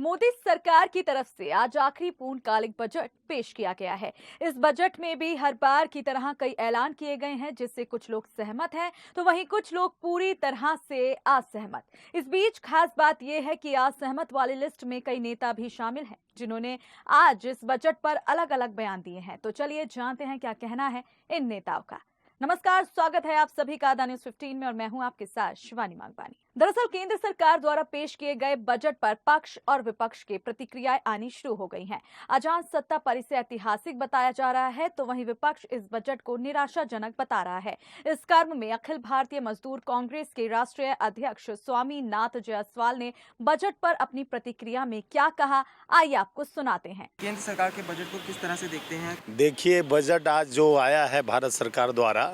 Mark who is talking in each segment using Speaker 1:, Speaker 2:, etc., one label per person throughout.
Speaker 1: मोदी सरकार की तरफ से आज आखिरी पूर्णकालिक बजट पेश किया गया है। इस बजट में भी हर बार की तरह कई ऐलान किए गए हैं, जिससे कुछ लोग सहमत हैं तो वहीं कुछ लोग पूरी तरह से असहमत। इस बीच खास बात यह है कि असहमत वाली लिस्ट में कई नेता भी शामिल हैं, जिन्होंने आज इस बजट पर अलग अलग बयान दिए हैं। तो चलिए जानते हैं क्या कहना है इन नेताओं का। नमस्कार, स्वागत है आप सभी का द न्यूज़ 15 में और मैं हूं आपके साथ शिवानी मांगवानी। दरअसल केंद्र सरकार द्वारा पेश किए गए बजट पर पक्ष और विपक्ष की प्रतिक्रियाएं आनी शुरू हो गई हैं। अजान सत्ता पर इसे ऐतिहासिक बताया जा रहा है तो वहीं विपक्ष इस बजट को निराशाजनक बता रहा है। इस क्रम में अखिल भारतीय मजदूर कांग्रेस के राष्ट्रीय अध्यक्ष स्वामीनाथ जायसवाल ने बजट पर अपनी प्रतिक्रिया में क्या कहा, आइए आपको सुनाते हैं।
Speaker 2: केंद्र सरकार के बजट को किस तरह से देखते हैं?
Speaker 3: देखिए, बजट आज जो आया है भारत सरकार द्वारा,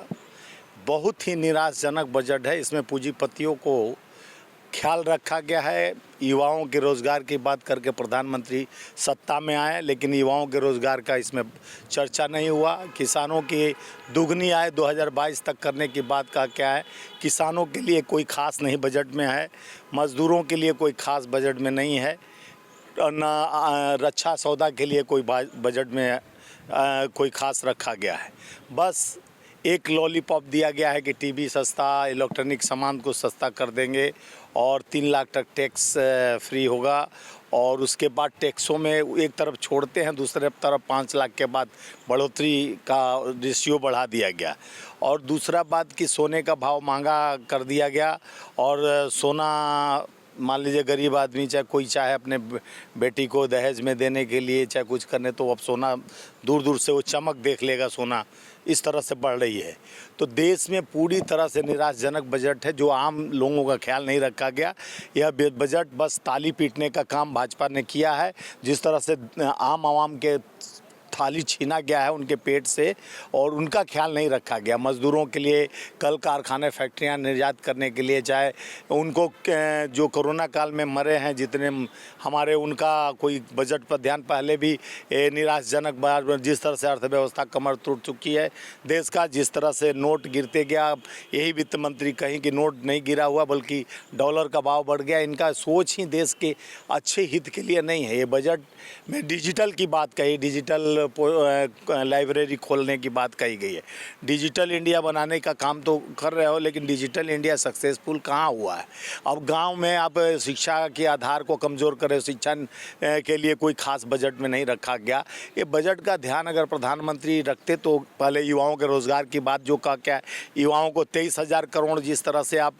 Speaker 3: बहुत ही निराशाजनक बजट है। इसमें पूंजीपतियों को ख्याल रखा गया है। युवाओं के रोज़गार की बात करके प्रधानमंत्री सत्ता में आए, लेकिन युवाओं के रोज़गार का इसमें चर्चा नहीं हुआ। किसानों की दुगनी आय 2022 तक करने की बात का क्या है, किसानों के लिए कोई ख़ास नहीं बजट में है, मज़दूरों के लिए कोई ख़ास बजट में नहीं है, न रक्षा सौदा के लिए कोई बजट में कोई ख़ास रखा गया है। बस एक लॉलीपॉप दिया गया है कि टीवी सस्ता, इलेक्ट्रॉनिक सामान को सस्ता कर देंगे और 3 लाख तक टैक्स फ्री होगा। और उसके बाद टैक्सों में एक तरफ छोड़ते हैं, दूसरे तरफ 5 लाख के बाद बढ़ोतरी का रेशियो बढ़ा दिया गया। और दूसरा बात कि सोने का भाव महंगा कर दिया गया और सोना, मान लीजिए गरीब आदमी चाहे कोई चाहे अपने बेटी को दहेज में देने के लिए चाहे कुछ करने, तो अब सोना दूर दूर से वो चमक देख लेगा, सोना इस तरह से बढ़ रही है। तो देश में पूरी तरह से निराशाजनक बजट है, जो आम लोगों का ख्याल नहीं रखा गया। यह बजट बस ताली पीटने का काम भाजपा ने किया है। जिस तरह से आम आवाम के थाली छीना गया है उनके पेट से, और उनका ख्याल नहीं रखा गया। मज़दूरों के लिए कल कारखाने फैक्ट्रियां निर्यात करने के लिए, चाहे उनको जो कोरोना काल में मरे हैं जितने हमारे, उनका कोई बजट पर ध्यान। पहले भी निराशाजनक बात, जिस तरह से अर्थव्यवस्था कमर तोड़ चुकी है देश का, जिस तरह से नोट गिरते गया। यही वित्त मंत्री कहीं कि नोट नहीं गिरा हुआ बल्कि डॉलर का भाव बढ़ गया। इनका सोच ही देश के अच्छे हित के लिए नहीं है। ये बजट में डिजिटल की बात कही, डिजिटल लाइब्रेरी खोलने की बात कही गई है। डिजिटल इंडिया बनाने का काम तो कर रहे हो, लेकिन डिजिटल इंडिया सक्सेसफुल कहाँ हुआ है। अब गांव में आप शिक्षा के आधार को कमज़ोर करें, शिक्षा के लिए कोई खास बजट में नहीं रखा गया। ये बजट का ध्यान अगर प्रधानमंत्री रखते तो पहले युवाओं के रोज़गार की बात जो कहा, क्या युवाओं को 23,000 करोड़ जिस तरह से आप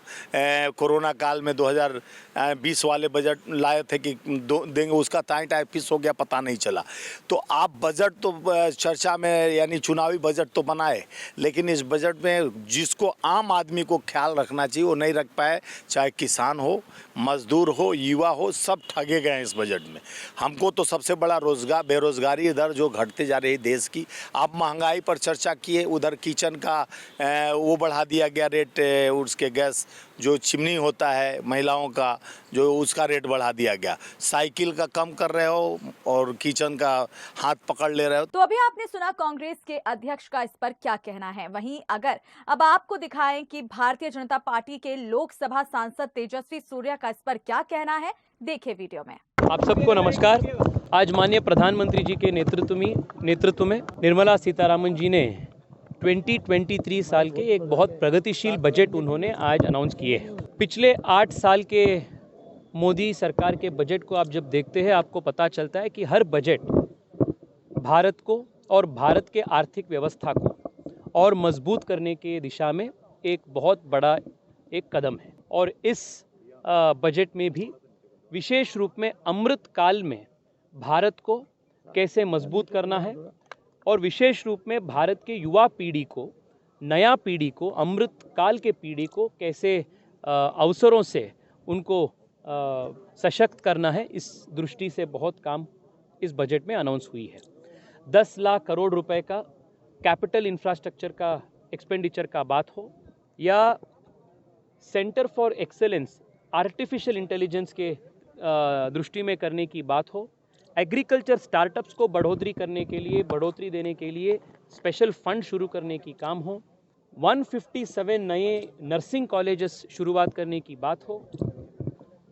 Speaker 3: कोरोना काल में 2020 वाले बजट लाए थे कि देंगे, उसका ताई टाइप किस हो गया पता नहीं चला। तो आप बजट तो चर्चा में, यानी चुनावी बजट तो बनाए, लेकिन इस बजट में जिसको आम आदमी को ख्याल रखना चाहिए वो नहीं रख पाए। चाहे किसान हो, मजदूर हो, युवा हो, सब ठगे गए हैं इस बजट में। हमको तो सबसे बड़ा बेरोजगारी दर जो घटते जा रही है देश की। आप महंगाई पर चर्चा किए, उधर किचन का वो बढ़ा दिया गया रेट, उसके गैस जो चिमनी होता है महिलाओं का, जो उसका रेट बढ़ा दिया गया। साइकिल का कम कर रहे हो और किचन का हाथ पकड़ ले रहे हो।
Speaker 1: तो अभी आपने सुना कांग्रेस के अध्यक्ष का इस पर क्या कहना है। वहीं अगर अब आपको दिखाएं कि भारतीय जनता पार्टी के लोकसभा सांसद तेजस्वी सूर्या का इस पर क्या कहना है, देखिए वीडियो में।
Speaker 4: आप सबको नमस्कार। आज माननीय प्रधानमंत्री जी के नेतृत्व में निर्मला सीतारामन जी ने 2023 साल के एक बहुत प्रगतिशील बजट उन्होंने आज अनाउंस किए हैं। पिछले 8 साल के मोदी सरकार के बजट को आप जब देखते हैं, आपको पता चलता है कि हर बजट भारत को और भारत के आर्थिक व्यवस्था को और मजबूत करने के दिशा में एक बहुत बड़ा एक कदम है। और इस बजट में भी विशेष रूप में अमृत काल में भारत को कैसे मजबूत करना है और विशेष रूप में भारत के युवा पीढ़ी को, नया पीढ़ी को, अमृत काल के पीढ़ी को कैसे अवसरों से उनको सशक्त करना है, इस दृष्टि से बहुत काम इस बजट में अनाउंस हुई है। 10 लाख करोड़ रुपए का कैपिटल इंफ्रास्ट्रक्चर का एक्सपेंडिचर का बात हो, या centre for excellence artificial intelligence के दृष्टि में करने की बात हो, एग्रीकल्चर स्टार्टअप्स को बढ़ोतरी देने के लिए स्पेशल फंड शुरू करने की काम हो, 157 नए नर्सिंग कॉलेजेस शुरुआत करने की बात हो,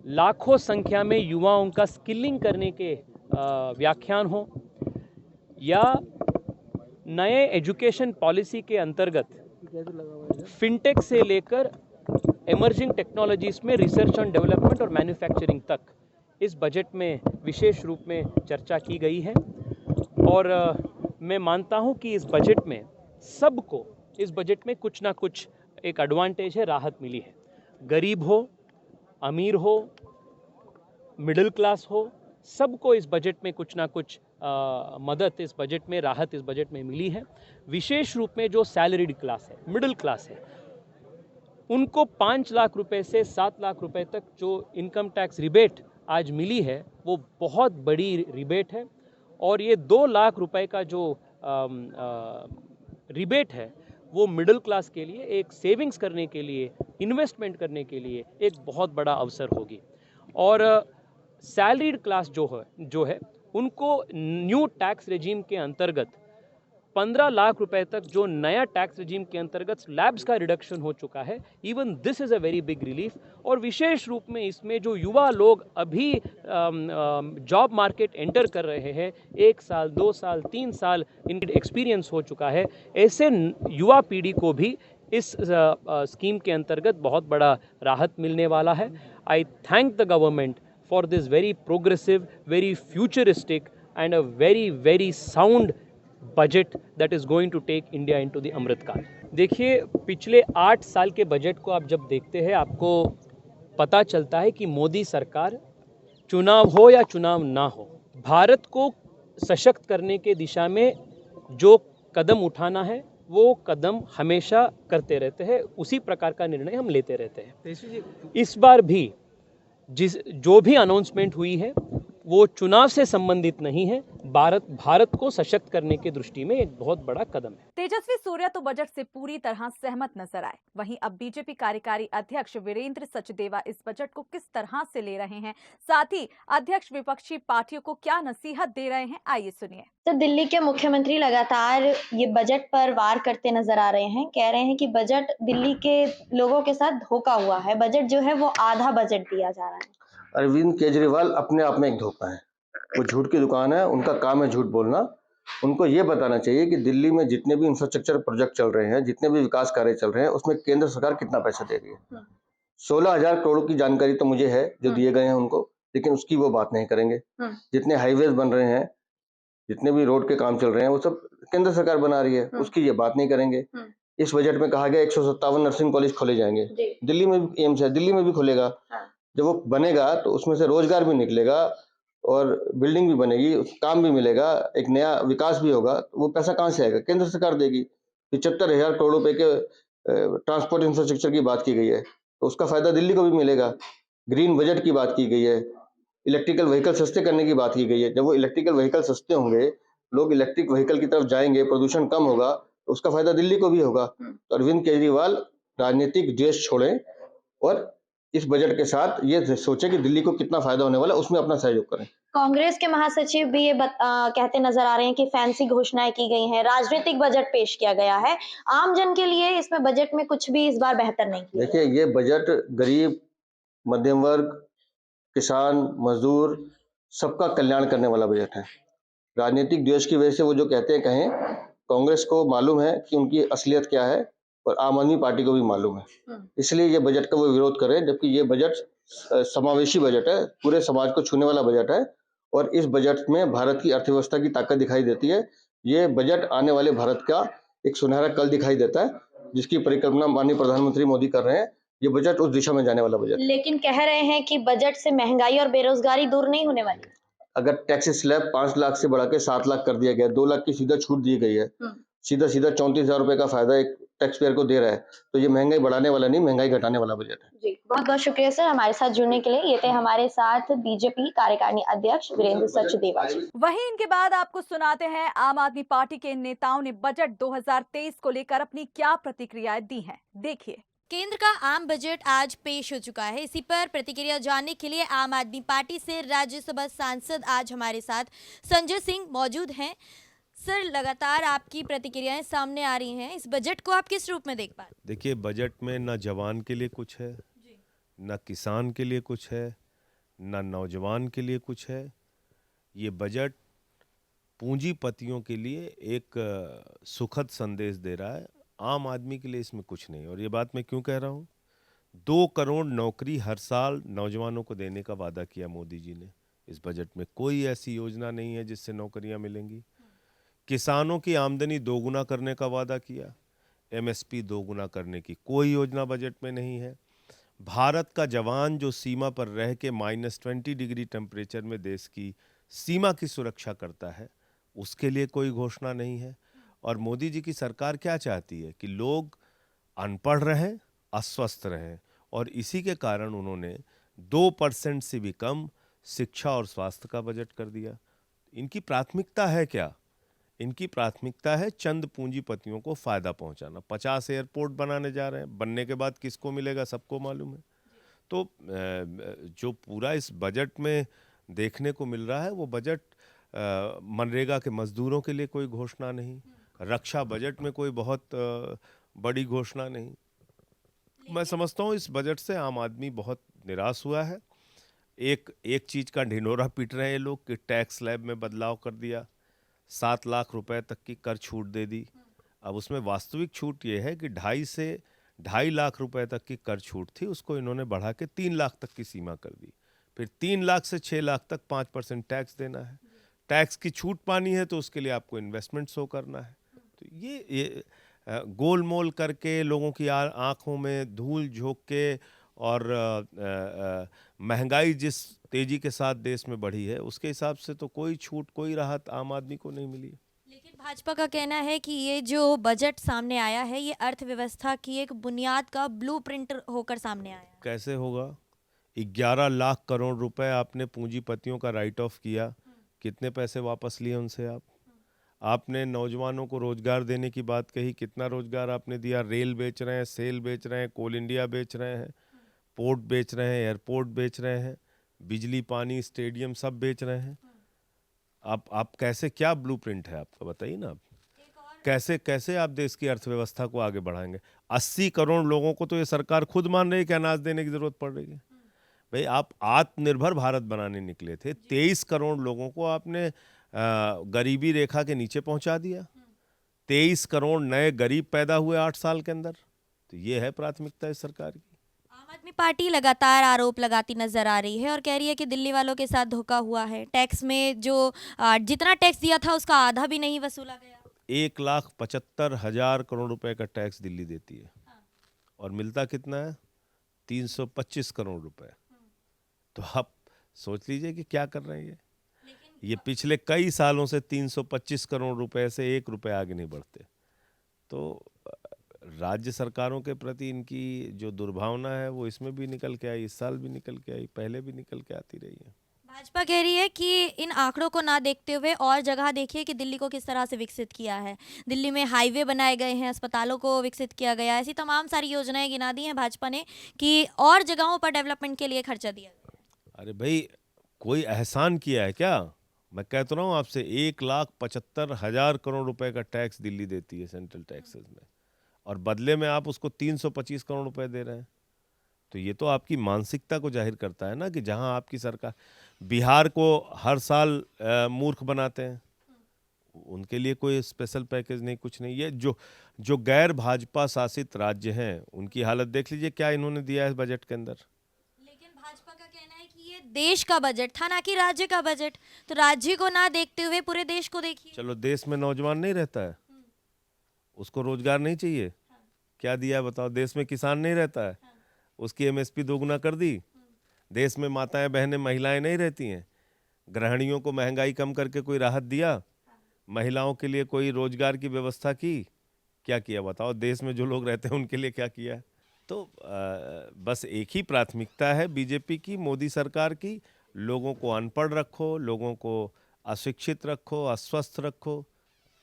Speaker 4: लाखों संख्या में युवाओं का स्किलिंग करने के व्याख्यान हो, या नए एजुकेशन पॉलिसी के अंतर्गत फिनटेक से लेकर इमर्जिंग टेक्नोलॉजीज में रिसर्च एंड डेवलपमेंट और मैन्युफैक्चरिंग तक इस बजट में विशेष रूप में चर्चा की गई है। और मैं मानता हूं कि इस बजट में सबको, इस बजट में कुछ ना कुछ एक एडवांटेज है, राहत मिली है। गरीब हो, अमीर हो, मिडिल क्लास हो, सबको इस बजट में कुछ ना कुछ मदद, इस बजट में राहत, इस बजट में मिली है। विशेष रूप में जो सैलरीड क्लास है, मिडिल क्लास है, उनको 5 लाख रुपए से 7 लाख रुपए तक जो इनकम टैक्स रिबेट आज मिली है, वो बहुत बड़ी रिबेट है। और ये 2 लाख रुपए का जो रिबेट है, वो मिडिल क्लास के लिए एक सेविंग्स करने के लिए, इन्वेस्टमेंट करने के लिए एक बहुत बड़ा अवसर होगी। और सैलरीड क्लास जो है उनको न्यू टैक्स रेजिम के अंतर्गत 15 लाख रुपए तक जो नया टैक्स रेजिम के अंतर्गत स्लैब्स का रिडक्शन हो चुका है, even this is a very big relief. और विशेष रूप में इसमें जो युवा लोग अभी जॉब मार्केट एंटर कर रहे हैं, 1 साल 2 साल 3 साल इनका एक्सपीरियंस हो चुका है, ऐसे युवा पीढ़ी को भी इस स्कीम के अंतर्गत बहुत बड़ा राहत मिलने वाला है। आई thank the government for this very progressive, very futuristic and a very, very sound budget that is going to take India into the Amrit Kaal. देखिए, पिछले 8 साल के बजट को आप जब देखते हैं, आपको पता चलता है कि मोदी सरकार, चुनाव हो या चुनाव ना हो, भारत को सशक्त करने के दिशा में जो कदम उठाना है, वो कदम हमेशा करते रहते हैं, उसी प्रकार का निर्णय हम लेते रहते हैं। इस बार भी जो भी अनाउंसमेंट हुई है, वो चुनाव से संबंधित नहीं है, भारत को सशक्त करने की दृष्टि में एक बहुत बड़ा कदम है।
Speaker 1: तेजस्वी सूर्या तो बजट से पूरी तरह सहमत नजर आए। वहीं अब बीजेपी कार्यकारी अध्यक्ष वीरेंद्र सचदेवा इस बजट को किस तरह से ले रहे हैं, साथ ही अध्यक्ष विपक्षी पार्टियों को क्या नसीहत दे रहे हैं, आइए सुनिए।
Speaker 5: तो दिल्ली के मुख्यमंत्री लगातार ये बजट पर वार करते नजर आ रहे हैं। कह रहे हैं कि बजट दिल्ली के लोगों के साथ धोखा हुआ है, बजट जो है वो आधा बजट दिया जा रहा है।
Speaker 6: अरविंद केजरीवाल अपने आप में एक धोखा है, वो झूठ की दुकान है, उनका काम है झूठ बोलना। उनको ये बताना चाहिए कि दिल्ली में जितने भी इंफ्रास्ट्रक्चर प्रोजेक्ट चल रहे हैं, जितने भी विकास कार्य चल रहे हैं, उसमें केंद्र सरकार कितना पैसा दे रही है। 16,000 करोड़ की जानकारी तो मुझे है जो दिए गए हैं उनको, लेकिन उसकी वो बात नहीं करेंगे। जितने हाईवेज बन रहे हैं, जितने भी रोड के काम चल रहे हैं, वो सब केंद्र सरकार बना रही है, उसकी ये बात नहीं करेंगे। इस बजट में कहा गया 157 नर्सिंग कॉलेज खोले जाएंगे, दिल्ली में भी एम्स है, दिल्ली में भी खुलेगा। जब वो बनेगा तो उसमें से रोजगार भी निकलेगा और बिल्डिंग भी बनेगी, काम भी मिलेगा, एक नया विकास भी होगा। वो पैसा कहाँ से आएगा? केंद्र सरकार देगी। 75,000 करोड़ रुपए के ट्रांसपोर्ट इंफ्रास्ट्रक्चर की बात की गई है, तो उसका फायदा दिल्ली को भी मिलेगा। ग्रीन बजट की बात की गई है, इलेक्ट्रिकल व्हीकल सस्ते करने की बात की गई है। जब वो इलेक्ट्रिकल व्हीकल सस्ते होंगे, लोग इलेक्ट्रिक व्हीकल की तरफ जाएंगे, प्रदूषण कम होगा, तो उसका फायदा दिल्ली को भी होगा। तो अरविंद केजरीवाल राजनीतिक द्वेष छोड़ें और इस बजट के साथ ये सोचे कि दिल्ली को कितना फायदा होने वाला है, उसमें अपना सहयोग करें।
Speaker 5: कांग्रेस के महासचिव भी ये कहते नजर आ रहे हैं कि फैंसी घोषणाएं की गई हैं, राजनीतिक बजट पेश किया गया है, आम जन के लिए इसमें बजट में कुछ भी इस बार बेहतर नहीं किया।
Speaker 6: देखिए, ये बजट गरीब, मध्यम वर्ग, किसान, मजदूर, सबका कल्याण करने वाला बजट है। राजनीतिक द्वेष की वजह से वो जो कहते हैं कहें, कांग्रेस को मालूम है कि उनकी असलियत क्या है और आम आदमी पार्टी को भी मालूम है, इसलिए ये बजट का वो विरोध कर रहे हैं। जबकि ये बजट समावेशी बजट है, पूरे समाज को छूने वाला बजट है और इस बजट में भारत की अर्थव्यवस्था की ताकत दिखाई देती है। ये बजट आने वाले भारत का एक सुनहरा कल दिखाई देता है, जिसकी परिकल्पना माननीय प्रधानमंत्री मोदी कर रहे हैं। ये बजट उस दिशा में जाने वाला बजट।
Speaker 5: लेकिन कह रहे हैं कि बजट से महंगाई और बेरोजगारी दूर नहीं होने वाली।
Speaker 6: अगर टैक्स स्लैब 5 लाख से बढ़ा के 7 लाख कर दिया गया, 2 लाख की सीधा छूट दी गई है, सीधा 34,000 रुपए का फायदा एक टैक्स पेयर को दे रहा है, तो ये महंगाई बढ़ाने वाला नहीं, महंगाई घटाने वाला बजट है।
Speaker 5: जी, बहुत बहुत शुक्रिया सर हमारे साथ जुड़ने के लिए। ये थे हमारे साथ बीजेपी कार्यकारिणी अध्यक्ष वीरेंद्र सचदेवा जी।
Speaker 1: वहीं इनके बाद आपको सुनाते हैं आम आदमी पार्टी के नेताओं ने बजट 2023 को लेकर अपनी क्या प्रतिक्रियाएं दी हैं, देखिए।
Speaker 7: केंद्र का आम बजट आज पेश हो चुका है। इसी पर प्रतिक्रिया जानने के लिए आम आदमी पार्टी से राज्यसभा सांसद आज हमारे साथ संजय सिंह मौजूद हैं। सर, लगातार आपकी प्रतिक्रियाएं सामने आ रही हैं, इस बजट को आप किस रूप में देख पा रहे हैं?
Speaker 8: देखिए, बजट में ना जवान के लिए कुछ है, ना किसान के लिए कुछ है, न नौजवान के लिए कुछ है। ये बजट पूंजीपतियों के लिए एक सुखद संदेश दे रहा है, आम आदमी के लिए इसमें कुछ नहीं। और ये बात मैं क्यों कह रहा हूँ, 2 करोड़ नौकरी हर साल नौजवानों को देने का वादा किया मोदी जी ने। इस बजट में कोई ऐसी योजना नहीं है जिससे नौकरियां मिलेंगी। किसानों की आमदनी दोगुना करने का वादा किया, एमएसपी दोगुना करने की कोई योजना बजट में नहीं है। भारत का जवान जो सीमा पर रह के -20 डिग्री टेम्परेचर में देश की सीमा की सुरक्षा करता है, उसके लिए कोई घोषणा नहीं है। और मोदी जी की सरकार क्या चाहती है कि लोग अनपढ़ रहें, अस्वस्थ रहें, और इसी के कारण उन्होंने 2% से भी कम शिक्षा और स्वास्थ्य का बजट कर दिया। इनकी प्राथमिकता है क्या? इनकी प्राथमिकता है चंद पूंजीपतियों को फायदा पहुंचाना। 50 एयरपोर्ट बनाने जा रहे हैं, बनने के बाद किसको मिलेगा सबको मालूम है। तो जो पूरा इस बजट में देखने को मिल रहा है वो बजट, मनरेगा के मजदूरों के लिए कोई घोषणा नहीं, रक्षा बजट में कोई बहुत बड़ी घोषणा नहीं। मैं समझता हूँ इस बजट से आम आदमी बहुत निराश हुआ है। एक चीज का ढिंढोरा पीट रहे हैं ये लोग कि टैक्स स्लैब में बदलाव कर दिया, 7 लाख रुपए तक की कर छूट दे दी। अब उसमें वास्तविक छूट ये है कि 2.5 से 2.5 लाख रुपए तक की कर छूट थी, उसको इन्होंने बढ़ा के 3 लाख तक की सीमा कर दी। फिर 3 लाख से 6 लाख तक 5% टैक्स देना है। टैक्स की छूट पानी है तो उसके लिए आपको इन्वेस्टमेंट शो करना है। तो ये गोलमोल करके लोगों की आंखों में धूल झोंक के, और महंगाई जिस तेजी के साथ देश में बढ़ी है उसके हिसाब से तो कोई छूट, कोई राहत आम आदमी को नहीं मिली।
Speaker 7: लेकिन भाजपा का कहना है कि ये जो बजट सामने आया है ये अर्थव्यवस्था की एक बुनियाद का ब्लूप्रिंट होकर सामने आया है।
Speaker 8: कैसे होगा? 11 लाख करोड़ रुपए आपने पूंजीपतियों का राइट ऑफ किया, कितने पैसे वापस लिए उनसे आपने नौजवानों को रोजगार देने की बात कही, कितना रोजगार आपने दिया? रेल बेच रहे हैं, सेल बेच रहे हैं, कोल इंडिया बेच रहे हैं, पोर्ट बेच रहे हैं, एयरपोर्ट बेच रहे हैं, बिजली, पानी, स्टेडियम सब बेच रहे हैं। आप कैसे, क्या ब्लूप्रिंट है आपका, बताइए ना। आप कैसे आप देश की अर्थव्यवस्था को आगे बढ़ाएंगे? 80 करोड़ लोगों को तो ये सरकार खुद मान रही है कि अनाज देने की जरूरत पड़ रही है। भाई आप आत्मनिर्भर भारत बनाने निकले थे, 23 करोड़ लोगों को आपने गरीबी रेखा के नीचे पहुंचा दिया। 23 करोड़ नए गरीब पैदा हुए 8 साल के अंदर। तो ये है प्राथमिकता इस सरकार की।
Speaker 7: आम आदमी पार्टी लगातार आरोप लगाती नजर आ रही है और कह रही है कि दिल्ली वालों के साथ धोखा हुआ है। टैक्स में जो जितना टैक्स दिया था उसका आधा भी नहीं वसूला गया।
Speaker 8: 1,75,000 करोड़ रुपए का टैक्स दिल्ली देती है और मिलता कितना है? 325 करोड़ रुपए। तो आप सोच लीजिए कि क्या कर रहे हैं ये पिछले कई सालों से 325 करोड़ रुपए से 1 रुपया आगे नहीं बढ़ते। तो राज्य सरकारों के प्रति इनकी जो दुर्भावना है वो इसमें भी निकल के आई, इस साल भी निकल के आई, पहले भी निकल के आती रही है।
Speaker 7: भाजपा कह रही है कि इन आंकड़ों को ना देखते हुए और जगह देखिए कि दिल्ली को किस तरह से विकसित किया है। दिल्ली में हाईवे बनाए गए हैं, अस्पतालों को विकसित किया गया, ऐसी तमाम सारी योजनाएं गिना दी हैं भाजपा ने कि और जगहों पर डेवलपमेंट के लिए खर्चा दिया गया।
Speaker 8: अरे भाई, कोई एहसान किया है क्या? मैं कहता रहा हूँ आपसे, 1,75,000 करोड़ रुपए का टैक्स दिल्ली देती है सेंट्रल टैक्सेस में, और बदले में आप उसको 325 करोड़ रुपए दे रहे हैं। तो ये तो आपकी मानसिकता को जाहिर करता है ना कि जहां आपकी सरकार, बिहार को हर साल मूर्ख बनाते हैं, उनके लिए कोई स्पेशल पैकेज नहीं, कुछ नहीं। ये जो गैर भाजपा शासित राज्य हैं उनकी हालत देख लीजिए, क्या इन्होंने दिया है बजट के अंदर।
Speaker 7: लेकिन भाजपा का कहना है कि ये देश का बजट था, ना कि राज्य का बजट। तो राज्य को ना देखते हुए पूरे देश को देखिए।
Speaker 8: चलो, देश में नौजवान नहीं रहता है, उसको रोजगार नहीं चाहिए, क्या दिया बताओ? देश में किसान नहीं रहता है, उसकी एमएसपी दोगुना कर दी। देश में माताएं बहनें महिलाएं नहीं रहती हैं, गृहिणियों को महंगाई कम करके कोई राहत दिया? महिलाओं के लिए कोई रोजगार की व्यवस्था की? क्या किया बताओ? देश में जो लोग रहते हैं उनके लिए क्या किया? तो बस एक ही प्राथमिकता है बीजेपी की, मोदी सरकार की, लोगों को अनपढ़ रखो, लोगों को अशिक्षित रखो, अस्वस्थ रखो,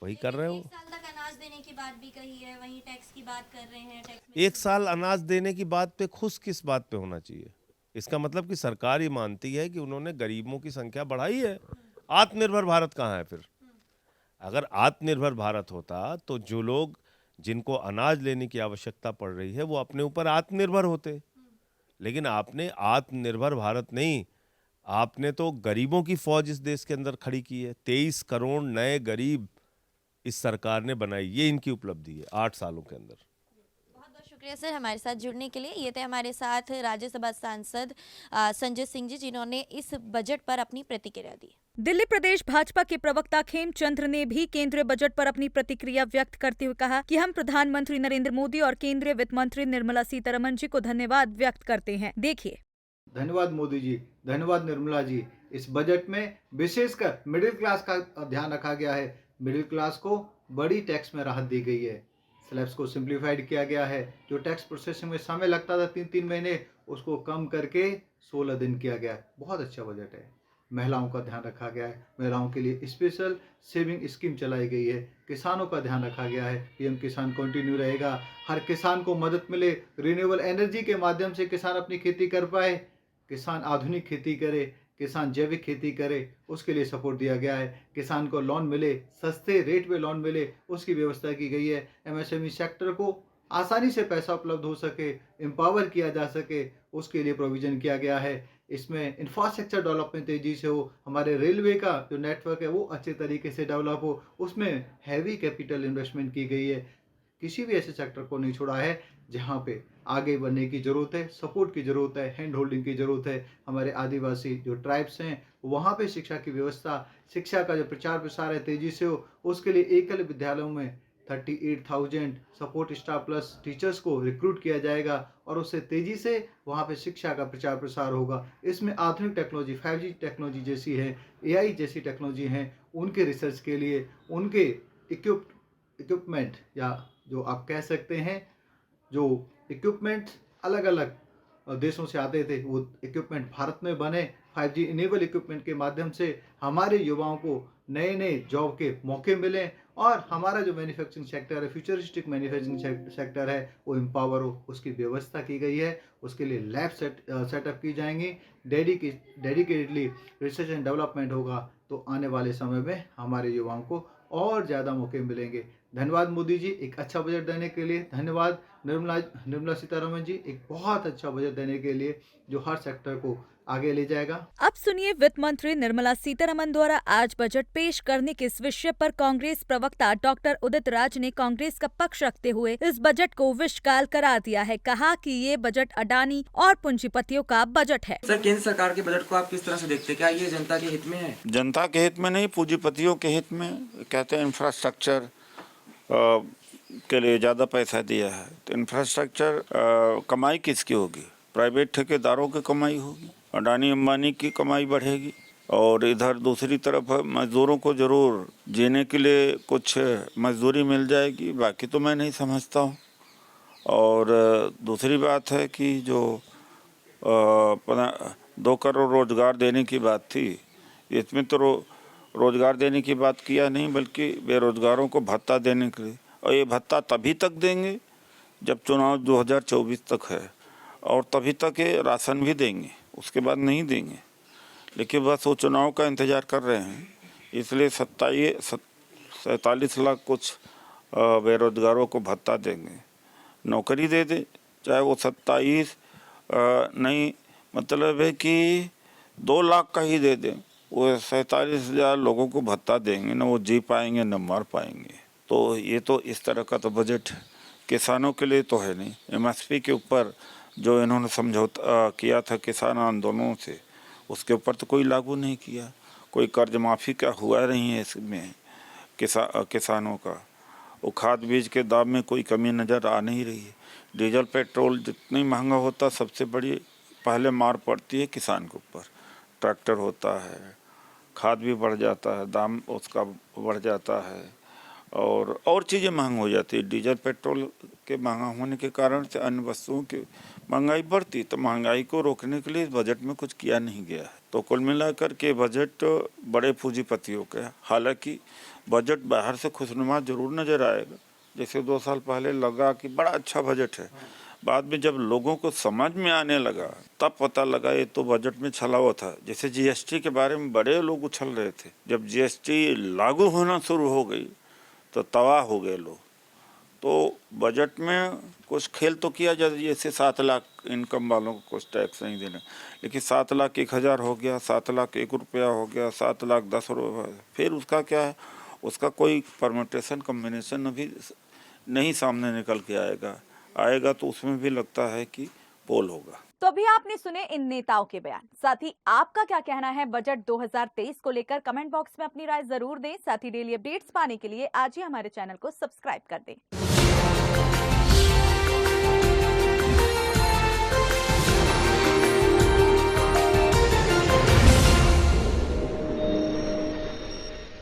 Speaker 8: वही कर रहे हो।
Speaker 7: 1 साल तक अनाज देने की बात भी कही है, वहीं टैक्स की बात कर रहे हैं।
Speaker 8: 1 साल अनाज देने की बात पे खुश किस बात पे होना चाहिए? इसका मतलब कि सरकार ये मानती है कि उन्होंने गरीबों की संख्या बढ़ाई है। आत्मनिर्भर भारत कहाँ है फिर? अगर आत्मनिर्भर भारत होता तो जो लोग, जिनको अनाज लेने की आवश्यकता पड़ रही है, वो अपने ऊपर आत्मनिर्भर होते। लेकिन आपने आत्मनिर्भर भारत नहीं, आपने तो गरीबों की फौज इस देश के अंदर खड़ी की है। 23 करोड़ नए गरीब इस सरकार ने बनाई, ये इनकी उपलब्धि है 8 सालों के अंदर।
Speaker 7: बहुत बहुत शुक्रिया सर हमारे साथ जुड़ने के लिए। ये थे हमारे साथ राज्यसभा सांसद संजय सिंह जी, जिन्होंने इस बजट पर अपनी प्रतिक्रिया दी।
Speaker 1: दिल्ली प्रदेश भाजपा के प्रवक्ता खेमचंद्र ने भी केंद्रीय बजट पर अपनी प्रतिक्रिया व्यक्त करते हुए कहा कि हम प्रधानमंत्री नरेंद्र मोदी और केंद्रीय वित्त मंत्री निर्मला सीतारमण जी को धन्यवाद व्यक्त करते हैं। देखिए।
Speaker 9: धन्यवाद मोदी जी, धन्यवाद निर्मला जी। इस बजट में विशेषकर मिडिल क्लास का ध्यान रखा गया है। मिडिल क्लास को बड़ी टैक्स में राहत दी गई है। स्लैब्स को सिंप्लीफाइड किया गया है। जो टैक्स प्रोसेसिंग में समय लगता था 3-3 महीने, उसको कम करके 16 दिन किया गया है। बहुत अच्छा बजट है। महिलाओं का ध्यान रखा गया है। महिलाओं के लिए स्पेशल सेविंग स्कीम चलाई गई है। किसानों का ध्यान रखा गया है। पीएम किसान कंटिन्यू रहेगा। हर किसान को मदद मिले। रिन्यूएबल एनर्जी के माध्यम से किसान अपनी खेती कर पाए। किसान आधुनिक खेती करे, किसान जैविक खेती करे, उसके लिए सपोर्ट दिया गया है। किसान को लोन मिले, सस्ते रेट पे लोन मिले, उसकी व्यवस्था की गई है। एमएसएमई सेक्टर को आसानी से पैसा उपलब्ध हो सके, एम्पावर किया जा सके, उसके लिए प्रोविजन किया गया है। इसमें इंफ्रास्ट्रक्चर डेवलपमेंट तेजी से हो, हमारे रेलवे का जो नेटवर्क है वो अच्छे तरीके से डेवलप हो, उसमें हैवी कैपिटल इन्वेस्टमेंट की गई है। किसी भी ऐसे सेक्टर को नहीं छोड़ा है जहाँ पे आगे बढ़ने की ज़रूरत है, सपोर्ट की ज़रूरत है, हैंड होल्डिंग की ज़रूरत है। हमारे आदिवासी जो ट्राइब्स हैं वहाँ पे शिक्षा की व्यवस्था, शिक्षा का जो प्रचार प्रसार है तेज़ी से हो, उसके लिए एकल विद्यालयों में 38,000 सपोर्ट स्टाफ प्लस टीचर्स को रिक्रूट किया जाएगा और उससे तेज़ी से वहाँ पे शिक्षा का प्रचार प्रसार होगा। इसमें आधुनिक टेक्नोलॉजी, 5G टेक्नोलॉजी जैसी है, AI जैसी टेक्नोलॉजी हैं, उनके रिसर्च के लिए, उनके इक्विपमेंट या जो आप कह सकते हैं जो इक्विपमेंट अलग अलग देशों से आते थे, वो इक्विपमेंट भारत में बने। 5G इनेबल इक्विपमेंट के माध्यम से हमारे युवाओं को नए नए जॉब के मौके मिलें और हमारा जो मैन्युफैक्चरिंग सेक्टर है, फ्यूचरिस्टिक मैन्युफैक्चरिंग सेक्टर है, वो एम्पावर हो, उसकी व्यवस्था की गई है। उसके लिए लैब सेटअप की जाएंगी। डेडिकेटेडली रिसर्च एंड डेवलपमेंट होगा तो आने वाले समय में हमारे युवाओं को और ज़्यादा मौके मिलेंगे। धन्यवाद मोदी जी एक अच्छा बजट देने के लिए। धन्यवाद निर्मला सीतारमण जी एक बहुत अच्छा बजट देने के लिए जो हर सेक्टर को आगे ले जाएगा।
Speaker 1: अब सुनिए वित्त मंत्री निर्मला सीतारमण द्वारा आज बजट पेश करने के इस विषय पर कांग्रेस प्रवक्ता डॉक्टर उदित राज ने कांग्रेस का पक्ष रखते हुए इस बजट को विषकाल करार दिया है। कहा कि ये बजट अडानी और पूंजीपतियों का बजट है।
Speaker 2: सर, केंद्र सरकार के बजट को आप किस तरह से देखते हैं? क्या ये जनता के हित में है?
Speaker 3: जनता के हित में नहीं, पूंजीपतियों के हित में। कहते हैं इंफ्रास्ट्रक्चर के लिए ज़्यादा पैसा दिया है तो इंफ्रास्ट्रक्चर कमाई किसकी होगी? प्राइवेट ठेकेदारों की कमाई होगी, अडानी अंबानी की कमाई बढ़ेगी। और इधर दूसरी तरफ मज़दूरों को ज़रूर जीने के लिए कुछ मजदूरी मिल जाएगी, बाकी तो मैं नहीं समझता हूँ। और दूसरी बात है कि जो 2 करोड़ रोज़गार देने की बात थी, इसमें तो रोज़गार देने की बात किया नहीं, बल्कि बेरोज़गारों को भत्ता देने के लिए। और ये भत्ता तभी तक देंगे जब चुनाव 2024 तक है, और तभी तक ये राशन भी देंगे, उसके बाद नहीं देंगे। लेकिन बस वो चुनाव का इंतज़ार कर रहे हैं, इसलिए 47 लाख कुछ बेरोज़गारों को भत्ता देंगे। नौकरी दे दे, चाहे वो 27 नहीं, मतलब है कि 2 लाख का ही दे दें, वो 47,000 लोगों को भत्ता देंगे, न वो जी पाएंगे न मर पाएंगे। तो ये तो इस तरह का तो बजट किसानों के लिए तो है नहीं। MSP के ऊपर जो इन्होंने समझौता किया था किसान आंदोलनों से, उसके ऊपर तो कोई लागू नहीं किया। कोई कर्ज माफ़ी का हुआ नहीं है इसमें किसानों का। वो खाद बीज के दाम में कोई कमी नज़र आ नहीं रही है। डीजल पेट्रोल जितनी महंगा होता, सबसे बड़ी पहले मार पड़ती है किसान के ऊपर। ट्रैक्टर होता है, खाद भी बढ़ जाता है, दाम उसका बढ़ जाता है, और चीज़ें महंगी हो जाती है। डीजल पेट्रोल के महंगा होने के कारण से अन्य वस्तुओं की महंगाई बढ़ती, तो महंगाई को रोकने के लिए इस बजट में कुछ किया नहीं गया है। तो कुल मिलाकर के बजट बड़े पूंजीपतियों का है। हालांकि बजट बाहर से खुशनुमा जरूर नज़र आएगा, जैसे 2 साल पहले लगा कि बड़ा अच्छा बजट है। बाद में जब लोगों को समझ में आने लगा तब पता लगा ये तो बजट में छलावा था। जैसे GST के बारे में बड़े लोग उछल रहे थे, जब GST लागू होना शुरू हो गई तो तबाह हो गए लोग। तो बजट में कुछ खेल तो किया जाए, जैसे 7 लाख
Speaker 10: इनकम वालों को कुछ टैक्स नहीं देना। लेकिन 7,01,000 हो गया, 7,01 रुपया हो गया, 7,10 रुपये, फिर उसका क्या है, उसका कोई परम्यूटेशन कम्बिनेशन अभी नहीं सामने निकल के आएगा तो उसमें भी लगता है कि पोल होगा।
Speaker 1: तो अभी आपने सुने इन नेताओं के बयान। साथ ही आपका क्या कहना है बजट 2023 को लेकर, कमेंट बॉक्स में अपनी राय जरूर दें। साथ ही डेली अपडेट्स पाने के लिए आज ही हमारे चैनल को सब्सक्राइब कर दें।